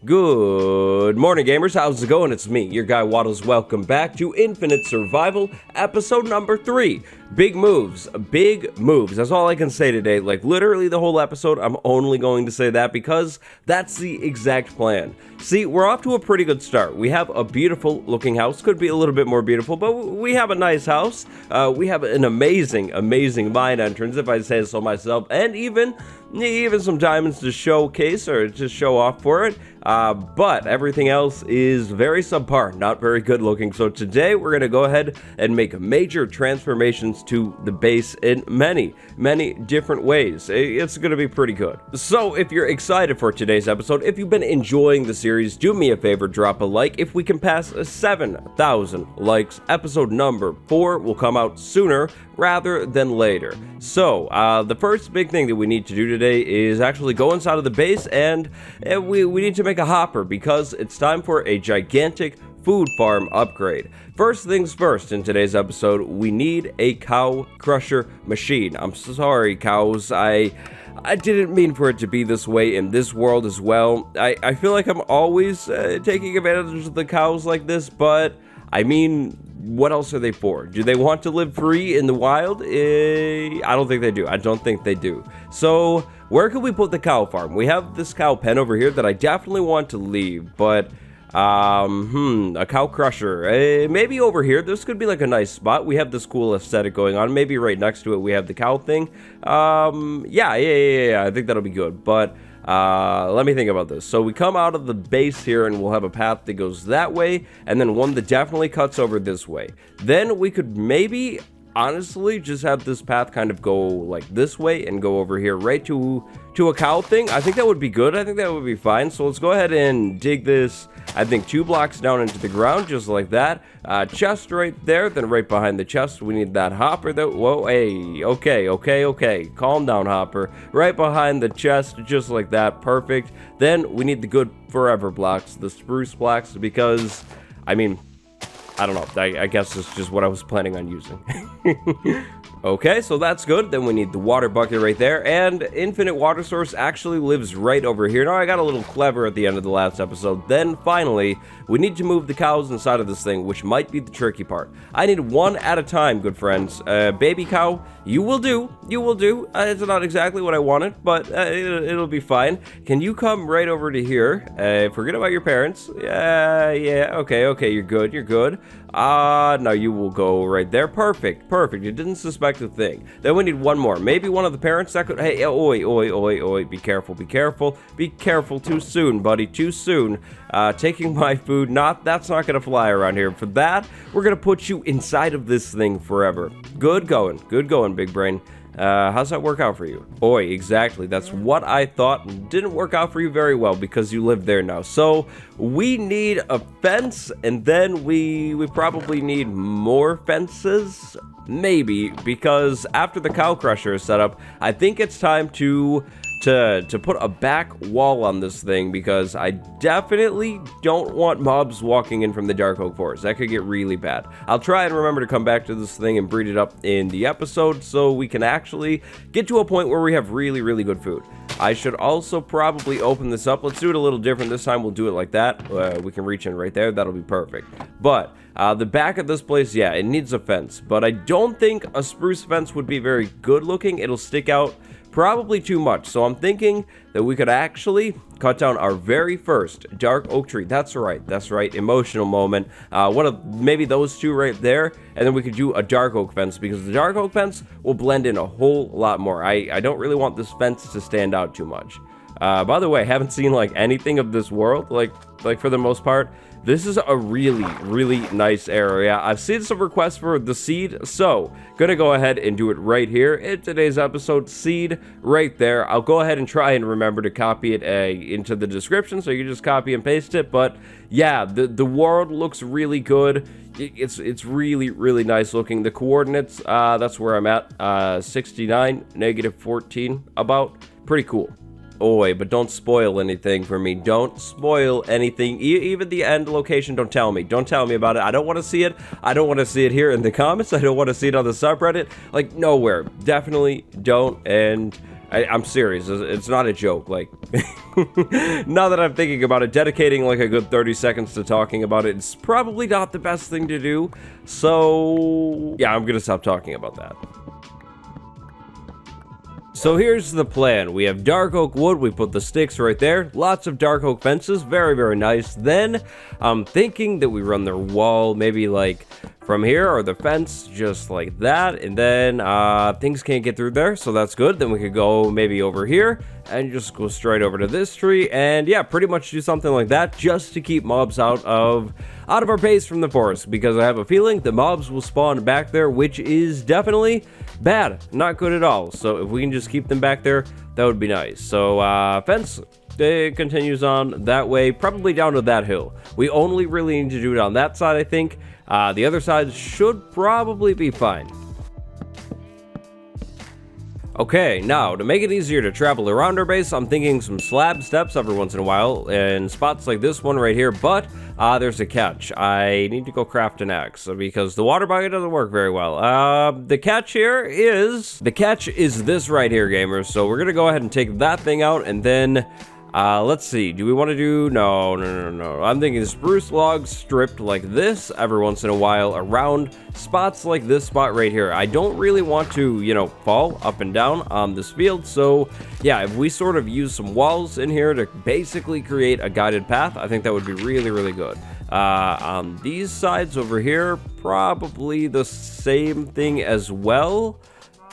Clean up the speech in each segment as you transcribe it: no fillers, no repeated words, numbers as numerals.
Good morning, gamers. How's it going? It's me, your guy Wattles. Welcome back to Infinite Survival, episode number 3. Big moves. Big moves. That's all I can say today. Like, literally the whole episode, I'm only going to say that because that's the exact plan. See, we're off to a pretty good start. We have a beautiful looking house. Could be a little bit more beautiful, but we have a nice house. We have an amazing mine entrance, if I say so myself, and even some diamonds to showcase or just show off for it. But everything else is very subpar, not very good looking. So today we're going to go ahead and make major transformations to the base in many different ways. It's going to be pretty good. So if you're excited for today's episode, if you've been enjoying the series, do me a favor, drop a like. If we can pass 7,000 likes, episode number 4 will come out sooner rather than later. So the first big thing that we need to do today is actually go inside of the base, and we need to make a hopper because it's time for a gigantic food farm upgrade. First things first, in today's episode, we need a cow crusher machine. I'm sorry, cows. I didn't mean for it to be this way in this world as well. I feel like I'm always taking advantage of the cows like this, but I mean, what else are they for? Do they want to live free in the wild? I don't think they do. I don't think they do. So where can we put the cow farm? We have this cow pen over here that I definitely want to leave, but a cow crusher. Maybe over here. This could be like a nice spot. We have this cool aesthetic going on. Maybe right next to it we have the cow thing. Yeah. I think that'll be good. But let me think about this. So we come out of the base here and we'll have a path that goes that way, and then one that definitely cuts over this way. Then we could maybe honestly just have this path kind of go like this way and go over here right to a cow thing. I think that would be good. I think that would be fine. So let's go ahead and dig this, I think 2 blocks down into the ground, just like that. Chest right there. Then right behind the chest we need that hopper though. Whoa, hey, okay, calm down, hopper. Right behind the chest, just like that. Perfect. Then we need the good forever blocks, the spruce blocks, because I mean, I don't know, I guess it's just what I was planning on using. Okay, so that's good. Then we need the water bucket right there, and infinite water source actually lives right over here. Now, I got a little clever at the end of the last episode. Then, finally, we need to move the cows inside of this thing, which might be the tricky part. I need one at a time, good friends. Baby cow, you will do. It's not exactly what I wanted, but it'll be fine. Can you come right over to here? Forget about your parents. Yeah, okay, you're good. Now you will go right there. Perfect. You didn't suspect a thing. Then we need one more. Maybe one of the parents that could... Hey, oi. Be careful. Too soon, buddy. Too soon. Taking my food. That's not going to fly around here. For that, we're going to put you inside of this thing forever. Good going, big brain. How's that work out for you? Oi, exactly. That's what I thought. Didn't work out for you very well because you live there now. So we need a fence, and then we probably need more fences. Maybe, because after the cow crusher is set up, I think it's time to put a back wall on this thing, because I definitely don't want mobs walking in from the dark oak forest. That could get really bad. I'll try and remember to come back to this thing and breed it up in the episode so we can actually get to a point where we have really good food. I should also probably open this up. Let's do it a little different this time. We'll do it like that. We can reach in right there. That'll be perfect. But the back of this place, yeah, it needs a fence, but I don't think a spruce fence would be very good looking. It'll stick out probably too much. So I'm thinking that we could actually cut down our very first dark oak tree. That's right. Emotional moment. One of maybe those two right there, and then we could do a dark oak fence, because the dark oak fence will blend in a whole lot more. I don't really want this fence to stand out too much. By the way, I haven't seen like anything of this world, like for the most part. This is a really nice area. I've seen some requests for the seed, so gonna go ahead and do it right here in today's episode. Seed right there. I'll go ahead and try and remember to copy it into the description, so you just copy and paste it. But yeah, the world looks really good. It's really nice looking. The coordinates, that's where I'm at. 69, -14, about. Pretty cool. Oi, but don't spoil anything for me. Don't spoil anything. Even the end location, don't tell me. Don't tell me about it. I don't want to see it. I don't want to see it here in the comments. I don't want to see it on the subreddit. Like, nowhere. Definitely don't. And I'm serious. It's not a joke. Like, now that I'm thinking about it, dedicating like a good 30 seconds to talking about it, it's probably not the best thing to do. So, yeah, I'm gonna stop talking about that. So here's the plan. We have dark oak wood, we put the sticks right there, lots of dark oak fences, very, very nice. Then I'm thinking that we run the wall maybe like from here, or the fence just like that, and then things can't get through there, so that's good. Then we could go maybe over here and just go straight over to this tree, and yeah, pretty much do something like that just to keep mobs out of our base from the forest, because I have a feeling the mobs will spawn back there, which is definitely bad, not good at all. So if we can just keep them back there, that would be nice. So fence, it continues on that way, probably down to that hill. We only really need to do it on that side, I think. The other side should probably be fine. Okay, now, to make it easier to travel around our base, I'm thinking some slab steps every once in a while, in spots like this one right here, but there's a catch. I need to go craft an axe, because the water bucket doesn't work very well. The catch is this right here, gamers, so we're gonna go ahead and take that thing out, and then let's see, do we want to do, no, I'm thinking spruce logs stripped like this every once in a while around spots like this spot right here. I don't really want to, you know, fall up and down on this field, so yeah, if we sort of use some walls in here to basically create a guided path, I think that would be really, really good. On these sides over here, probably the same thing as well.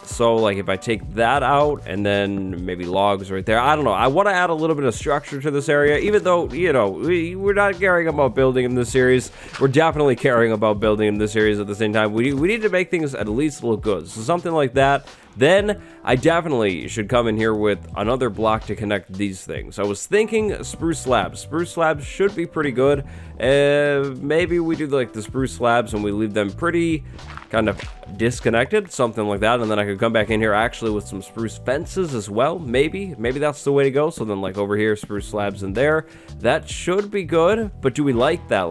So, like, if I take that out and then maybe logs right there, I don't know. I want to add a little bit of structure to this area, even though, you know, we're not caring about building in this series. We're definitely caring about building in this series at the same time. We need to make things at least look good. So something like that. Then I definitely should come in here with another block to connect these things. I was thinking spruce slabs. Spruce slabs should be pretty good. Maybe we do like the spruce slabs and we leave them pretty kind of disconnected, something like that, and then I could come back in here actually with some spruce fences as well. Maybe that's the way to go. So then like over here, spruce slabs in there, that should be good. But do we like that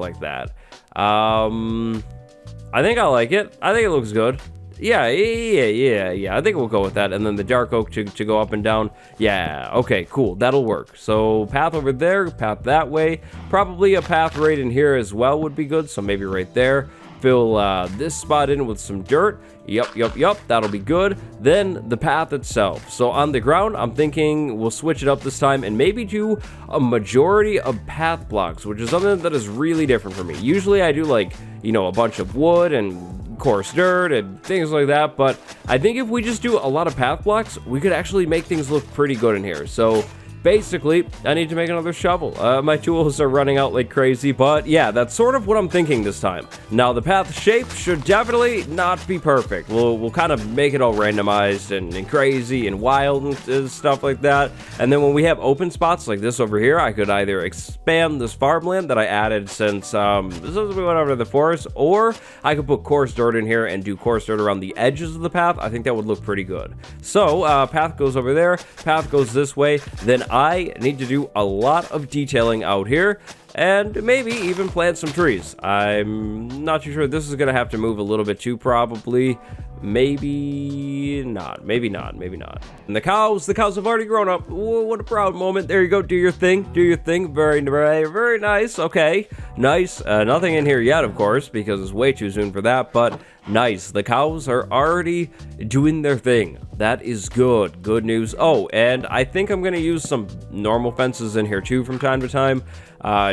I think I like it. I think it looks good. Yeah, I think we'll go with that. And then the dark oak to go up and down. Yeah, okay, cool, that'll work. So path over there, path that way, probably a path right in here as well would be good. So maybe right there, fill this spot in with some dirt. Yep, that'll be good. Then the path itself. So on the ground, I'm thinking we'll switch it up this time and maybe do a majority of path blocks, which is something that is really different for me. Usually I do like, you know, a bunch of wood and coarse dirt and things like that, but I think if we just do a lot of path blocks, we could actually make things look pretty good in here. So basically, I need to make another shovel. My tools are running out like crazy, but yeah, that's sort of what I'm thinking this time. Now, the path shape should definitely not be perfect. We'll kind of make it all randomized and crazy and wild and stuff like that. And then when we have open spots like this over here, I could either expand this farmland that I added since we went over to the forest, or I could put coarse dirt in here and do coarse dirt around the edges of the path. I think that would look pretty good. So, path goes over there, path goes this way, then I need to do a lot of detailing out here and maybe even plant some trees. I'm not too sure. This is going to have to move a little bit too, probably. Maybe not. And the cows have already grown up. Whoa, what a proud moment. There you go. Do your thing. Very, very, very nice. Okay. Nice. Nothing in here yet, of course, because it's way too soon for that, but nice. The cows are already doing their thing. That is good. Good news. Oh, and I think I'm going to use some normal fences in here too from time to time,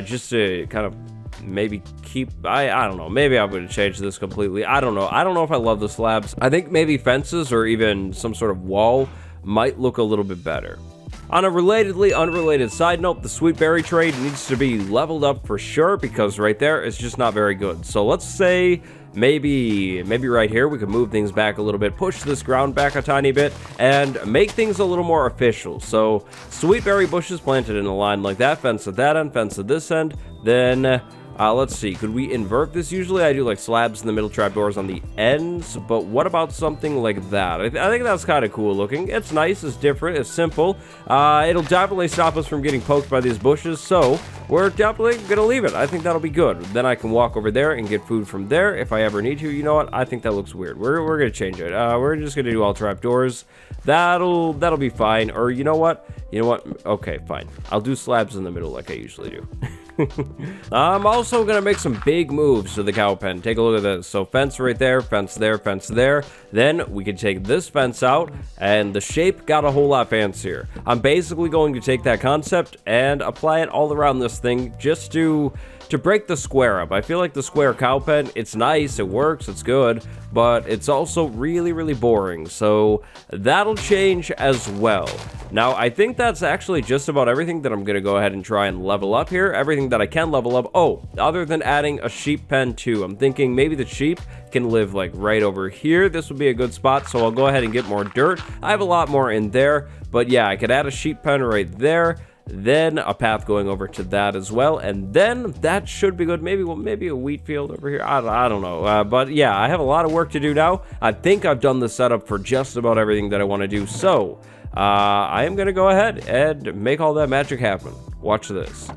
just to kind of maybe keep, I don't know, maybe I'm going to change this completely. I don't know if I love the slabs. I think maybe fences or even some sort of wall might look a little bit better. On a relatedly unrelated side note, the sweet berry trade needs to be leveled up for sure, because right there it's just not very good. So let's say maybe right here we could move things back a little bit, push this ground back a tiny bit, and make things a little more official. So sweet berry bushes planted in a line like that, fence at that end, fence at this end, then Let's see, could we invert this? Usually I do like slabs in the middle, trapdoors on the ends, but what about something like that? I think that's kind of cool looking. It's nice, it's different, it's simple. It'll definitely stop us from getting poked by these bushes, so we're definitely gonna leave it. I think that'll be good. Then I can walk over there and get food from there if I ever need to. You know what? I think that looks weird. We're gonna change it. We're just gonna do all trapdoors. That'll be fine. Or you know what? Okay, fine. I'll do slabs in the middle like I usually do. I'm also gonna make some big moves to the cow pen. Take a look at this. So fence right there, fence there, fence there. Then we can take this fence out, and the shape got a whole lot fancier. I'm basically going to take that concept and apply it all around this thing just to break the square up. I feel like the square cow pen, it's nice, it works, it's good, but it's also really, really boring. So that'll change as well. Now, I think that's actually just about everything that I'm going to go ahead and try and level up here. Everything that I can level up. Oh, other than adding a sheep pen too. I'm thinking maybe the sheep can live like right over here. This would be a good spot, so I'll go ahead and get more dirt. I have a lot more in there, but yeah, I could add a sheep pen right there. Then a path going over to that as well, and then that should be good. Maybe a wheat field over here. I don't know, but yeah, I have a lot of work to do now. I think I've done the setup for just about everything that I want to do, so I am gonna go ahead and make all that magic happen. Watch this.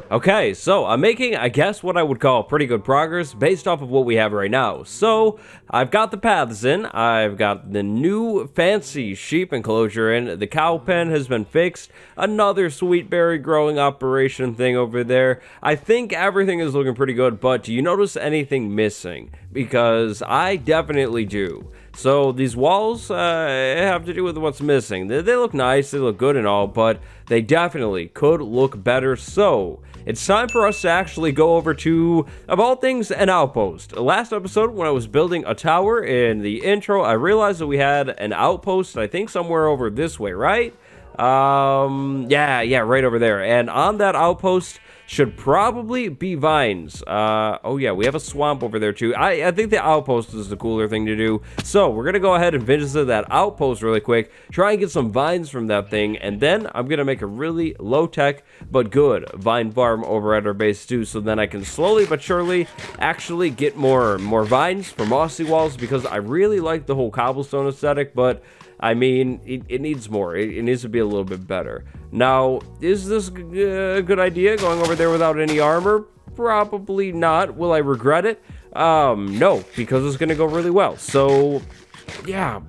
Okay, so I'm making, I guess, what I would call pretty good progress based off of what we have right now. So I've got the paths in, I've got the new fancy sheep enclosure in, the cow pen has been fixed, another sweet berry growing operation thing over there. I think everything is looking pretty good, but do you notice anything missing? Because I definitely do. So these walls have to do with what's missing. They look nice, they look good and all, but they definitely could look better. So it's time for us to actually go over to, of all things, an outpost. Last episode, when I was building a tower in the intro, I realized that we had an outpost, I think somewhere over this way, right? Yeah, right over there. And on that outpost should probably be vines. Oh yeah, we have a swamp over there too. I think the outpost is the cooler thing to do. So we're gonna go ahead and visit that outpost really quick, try and get some vines from that thing, and then I'm gonna make a really low-tech but good vine farm over at our base too, so then I can slowly but surely actually get more vines for mossy walls, because I really like the whole cobblestone aesthetic, but I mean, it needs more. It needs to be a little bit better. Now, is this a good idea, going over there without any armor? Probably not. Will I regret it? No, because it's going to go really well. So, yeah.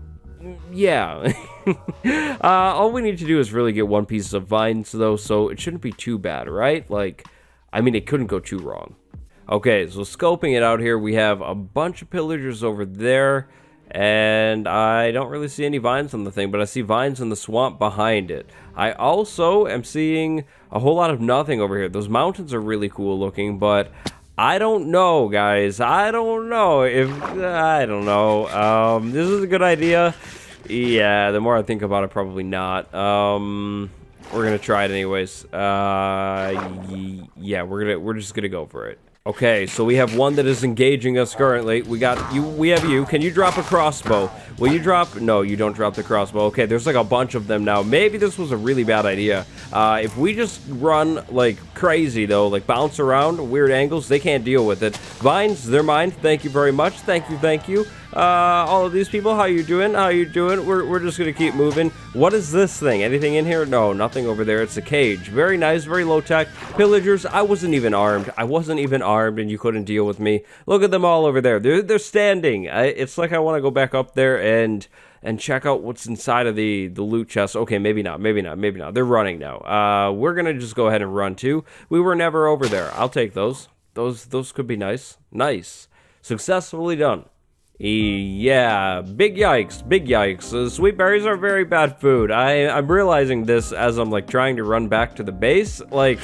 All we need to do is really get one piece of vines, though, so it shouldn't be too bad, right? Like, I mean, it couldn't go too wrong. Okay, so scoping it out here, we have a bunch of pillagers over there. And I don't really see any vines on the thing, but I see vines in the swamp behind it. I also am seeing a whole lot of nothing over here. Those mountains are really cool looking, but I don't know, guys. I don't know. This is a good idea. Yeah, the more I think about it, probably not. We're gonna try it anyways. Yeah, we're just gonna go for it. Okay, so we have one that is engaging us currently. We have you. Can you drop a crossbow? Will you drop? No, you don't drop the crossbow. Okay, there's like a bunch of them now. Maybe this was a really bad idea. If we just run like crazy though, like bounce around weird angles, they can't deal with it. Vines, they're mine. Thank you very much. Thank you. All of these people, how you doing? We're just gonna keep moving. What is this thing? Anything in here? No, nothing over there. It's a cage. Very nice, very low tech. Pillagers, I wasn't even armed, and you couldn't deal with me. Look at them all over there. They're standing. It's like I want to go back up there and check out what's inside of the loot chest. Okay, maybe not. They're running now. We're gonna just go ahead and run too. We were never over there. I'll take those. Those could be nice. Nice. Successfully done. Yeah, big yikes. Sweet berries are very bad food. I'm realizing this as I'm like trying to run back to the base. Like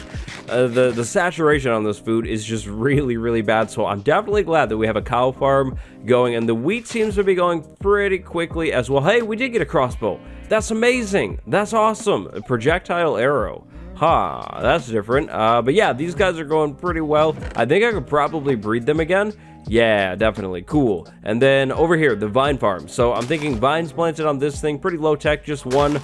the saturation on this food is just really bad. So I'm definitely glad that we have a cow farm going, and the wheat seems to be going pretty quickly as well. Hey, we did get a crossbow. That's amazing. That's awesome. A projectile arrow. That's different. But yeah, these guys are going pretty well. I think I could probably breed them again. Yeah, definitely. Cool. And then over here, the vine farm. So I'm thinking vines planted on this thing, pretty low tech, just one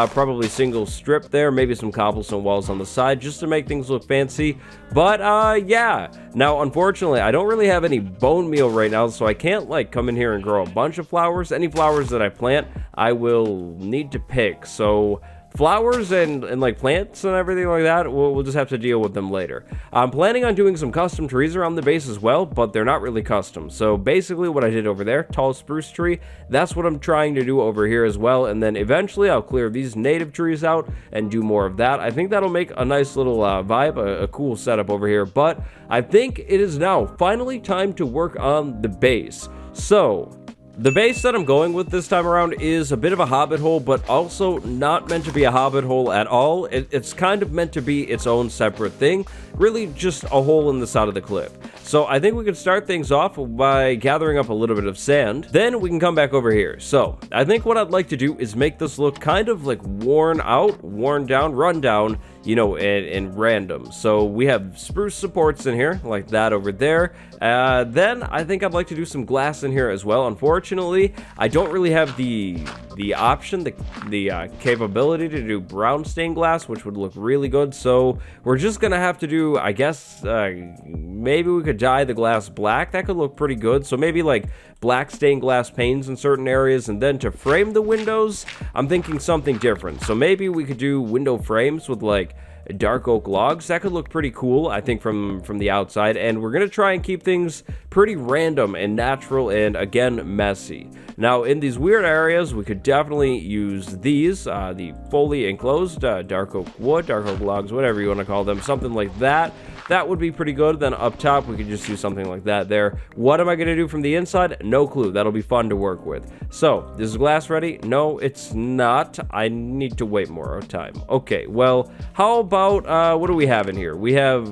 probably single strip there, maybe some cobblestone walls on the side just to make things look fancy. But yeah. Now, unfortunately, I don't really have any bone meal right now, so I can't like come in here and grow a bunch of flowers. Any flowers that I plant, I will need to pick. So flowers and like plants and everything like that, we'll just have to deal with them later. I'm planning on doing some custom trees around the base as well, but they're not really custom. So basically what I did over there, tall spruce tree, that's what I'm trying to do over here as well. And then eventually I'll clear these native trees out and do more of that. I think that'll make a nice little vibe, a cool setup over here. But I think it is now finally time to work on the base. So the base that I'm going with this time around is a bit of a hobbit hole, but also not meant to be a hobbit hole at all. It's kind of meant to be its own separate thing, really just a hole in the side of the cliff. So I think we can start things off by gathering up a little bit of sand. Then we can come back over here. So I think what I'd like to do is make this look kind of like worn out, worn down, run down, you know, and random. So we have spruce supports in here like that over there. Then I think I'd like to do some glass in here as well. Unfortunately, I don't really have the option, the capability to do brown stained glass, which would look really good. So we're just gonna have to do, I guess, maybe we could dye the glass black. That could look pretty good. So maybe like black stained glass panes in certain areas, and then to frame the windows, I'm thinking something different. So maybe we could do window frames with like dark oak logs. That could look pretty cool, I think, from the outside. And we're gonna try and keep things pretty random and natural and, again, messy. Now, in these weird areas, we could definitely use these, the fully enclosed dark oak wood, dark oak logs, whatever you want to call them, something like that. That would be pretty good. Then up top, we could just do something like that there. What am I going to do from the inside? No clue. That'll be fun to work with. So, is glass ready? No, it's not. I need to wait more time. Okay, well, how about, what do we have in here? We have,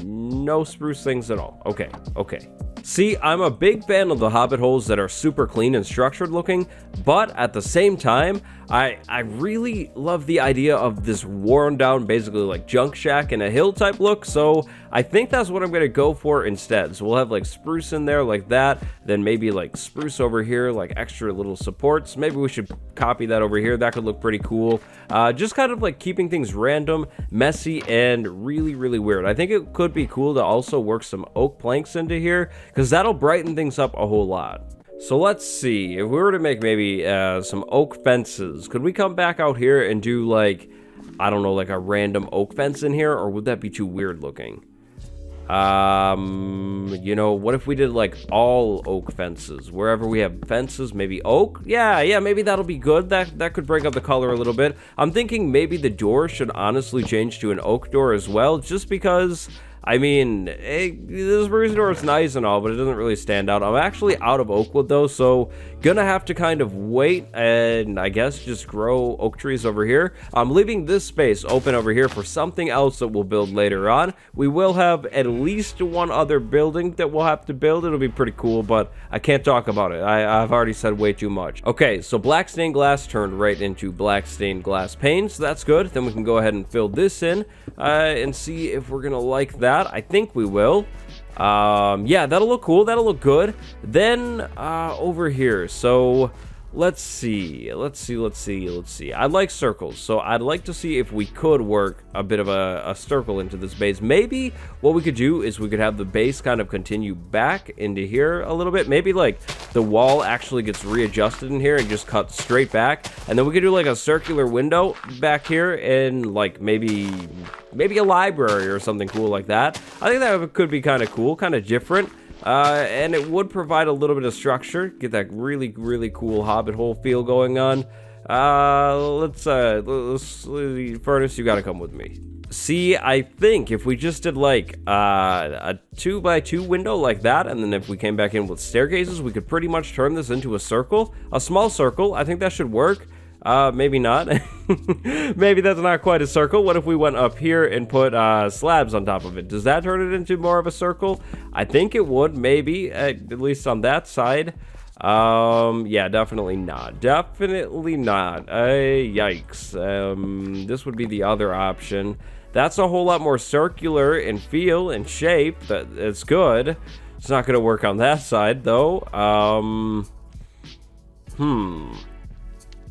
no spruce things at all. Okay. See, I'm a big fan of the hobbit holes that are super clean and structured looking, but at the same time, I really love the idea of this worn down, basically like junk shack in a hill type look, so I think that's what I'm going to go for instead. So we'll have like spruce in there like that, then maybe like spruce over here, like extra little supports. Maybe we should copy that over here. That could look pretty cool. Just kind of like keeping things random, messy, and really, really weird. I think it could be cool to also work some oak planks into here, because that'll brighten things up a whole lot. So let's see, if we were to make maybe some oak fences, could we come back out here and do like, I don't know, like a random oak fence in here, or would that be too weird looking? You know, what if we did like all oak fences? Wherever we have fences, maybe oak? Yeah, maybe that'll be good. That could break up the color a little bit. I'm thinking maybe the door should honestly change to an oak door as well, just because, I mean, this spruce door is nice and all, but it doesn't really stand out. I'm actually out of oak wood though, so gonna have to kind of wait and I guess just grow oak trees over here. I'm leaving this space open over here for something else that we'll build later on. We will have at least one other building that we'll have to build. It'll be pretty cool, but I can't talk about it. I've already said way too much. Okay, so black stained glass turned right into black stained glass panes, so that's good. Then we can go ahead and fill this in and see if we're gonna like that. I think we will. Yeah, that'll look cool. That'll look good. Then over here, so let's see. I like circles, so I'd like to see if we could work a bit of a circle into this base. Maybe what we could do is we could have the base kind of continue back into here a little bit. Maybe like the wall actually gets readjusted in here and just cut straight back, and then we could do like a circular window back here and like maybe a library or something cool like that. I think that could be kind of cool, kind of different. And it would provide a little bit of structure, get that really, really cool hobbit hole feel going on. Let's Furnace, you gotta come with me. See, I think if we just did like a 2x2 window like that, and then if we came back in with staircases, we could pretty much turn this into a circle, a small circle. I think that should work. Maybe not. Maybe that's not quite a circle. What if we went up here and put slabs on top of it? Does that turn it into more of a circle? I think it would, maybe, at least on that side. Yeah, definitely not. Definitely not. Yikes. This would be the other option. That's a whole lot more circular in feel and shape. It's good. It's not going to work on that side, though.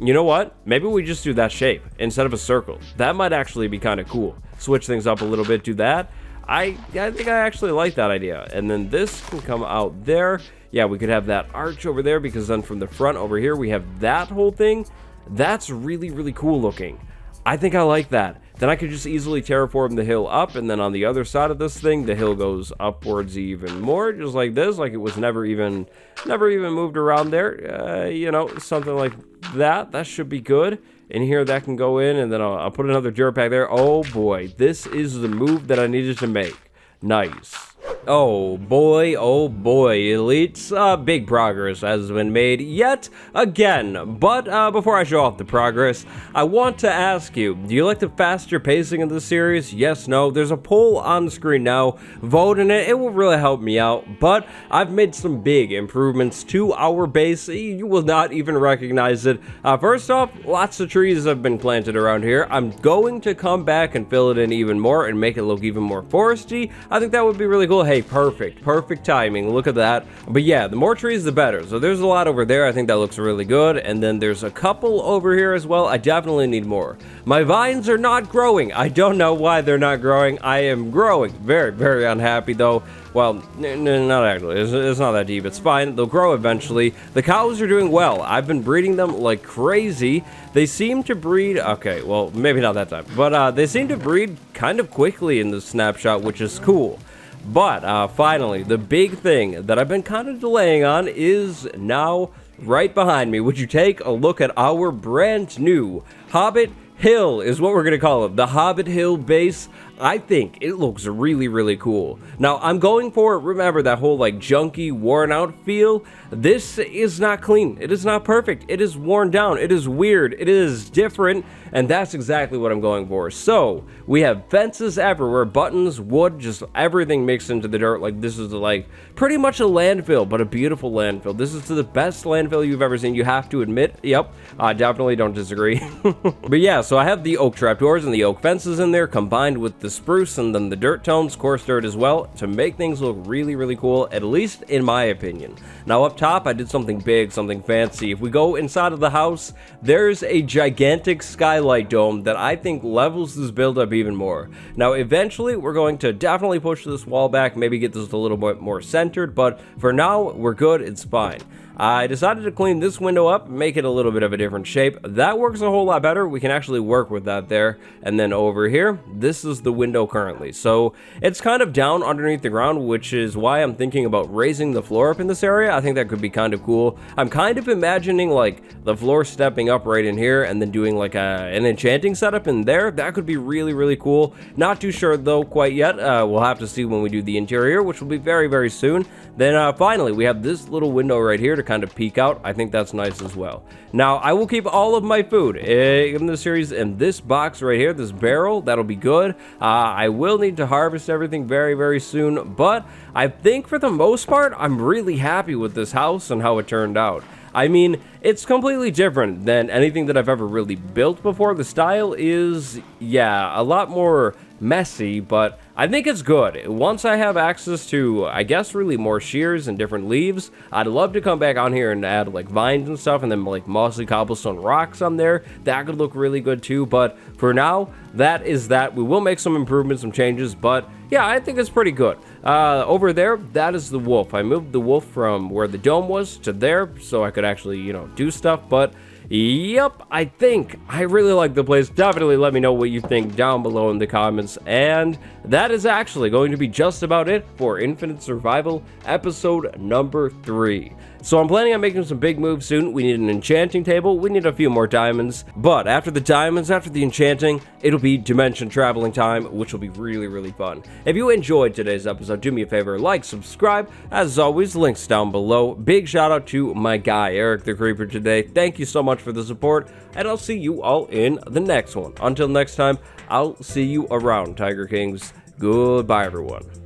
You know what? Maybe we just do that shape instead of a circle. That might actually be kind of cool. Switch things up a little bit, do that. I think I actually like that idea. And then this can come out there. Yeah, we could have that arch over there, because then from the front over here, we have that whole thing. That's really, really cool looking. I think I like that. Then I could just easily terraform the hill up, and then on the other side of this thing, the hill goes upwards even more, just like this, like it was never even moved around there. You know, something like that. That should be good. In here, that can go in, and then I'll put another dirt pack there. Oh boy, this is the move that I needed to make. Nice. Oh boy, elites, big progress has been made yet again. But before I show off the progress, I want to ask you, do you like the faster pacing of this series? Yes, no? There's a poll on the screen now. Vote in it. It will really help me out. But I've made some big improvements to our base. You will not even recognize it. First off, lots of trees have been planted around here. I'm going to come back and fill it in even more and make it look even more foresty. I think that would be really cool. Hey, perfect timing. Look at that. But yeah, the more trees, the better. So there's a lot over there. I think that looks really good. And then there's a couple over here as well. I definitely need more. My vines are not growing. I don't know why they're not growing. I am growing. Very, very unhappy though. Well, not actually. It's not that deep. It's fine. They'll grow eventually. The cows are doing well. I've been breeding them like crazy. They seem to breed... Okay, well, maybe not that time. But they seem to breed kind of quickly in this snapshot, which is cool. But finally, the big thing that I've been kind of delaying on is now right behind me. Would you take a look at our brand new Hobbit Hill is what we're going to call it. The Hobbit Hill base. I think it looks really, really cool. Now, I'm going for, remember, that whole, like, junky, worn-out feel? This is not clean. It is not perfect. It is worn down. It is weird. It is different, and that's exactly what I'm going for. So, we have fences everywhere, buttons, wood, just everything mixed into the dirt. Like, this is, like, pretty much a landfill, but a beautiful landfill. This is the best landfill you've ever seen, you have to admit. Yep, definitely don't disagree. But yeah, so I have the oak trapdoors and the oak fences in there, combined with the spruce and then the dirt tones, coarse dirt as well, to make things look really, really cool, at least in my opinion. Now up top, I did something big, something fancy. If we go inside of the house, there's a gigantic skylight dome that I think levels this build up even more. Now eventually, we're going to definitely push this wall back, maybe get this a little bit more centered, but for now, we're good, it's fine. I decided to clean this window up, make it a little bit of a different shape. That works a whole lot better. We can actually work with that there. And then over here, this is the window currently. So it's kind of down underneath the ground, which is why I'm thinking about raising the floor up in this area. I think that could be kind of cool. I'm kind of imagining like the floor stepping up right in here and then doing like an enchanting setup in there. That could be really, really cool. Not too sure though quite yet. We'll have to see when we do the interior, which will be very, very soon. Then finally, we have this little window right here to kind of peek out. I think that's nice as well. Now, I will keep all of my food in the series in this box right here, this barrel. That'll be good. I will need to harvest everything very, very soon, but I think for the most part, I'm really happy with this house and how it turned out. I mean, it's completely different than anything that I've ever really built before. The style is, yeah, a lot more messy, but I think it's good. Once I have access to, I guess, really more shears and different leaves, I'd love to come back on here and add like vines and stuff and then like mossy cobblestone rocks on there. That could look really good too, but for now, that is that. We will make some improvements, some changes, but yeah, I think it's pretty good. Over there, that is the wolf. I moved the wolf from where the dome was to there so I could actually, you know, do stuff, but yep, I think I really like the place. Definitely let me know what you think down below in the comments. And that is actually going to be just about it for Infinite Survival episode number 3. So I'm planning on making some big moves soon. We need an enchanting table. We need a few more diamonds. But after the diamonds, after the enchanting, it'll be dimension traveling time, which will be really, really fun. If you enjoyed today's episode, do me a favor, like, subscribe. As always, links down below. Big shout out to my guy, Eric the Creeper today. Thank you so much for the support, and I'll see you all in the next one. Until next time, I'll see you around, Tiger Kings. Goodbye, everyone.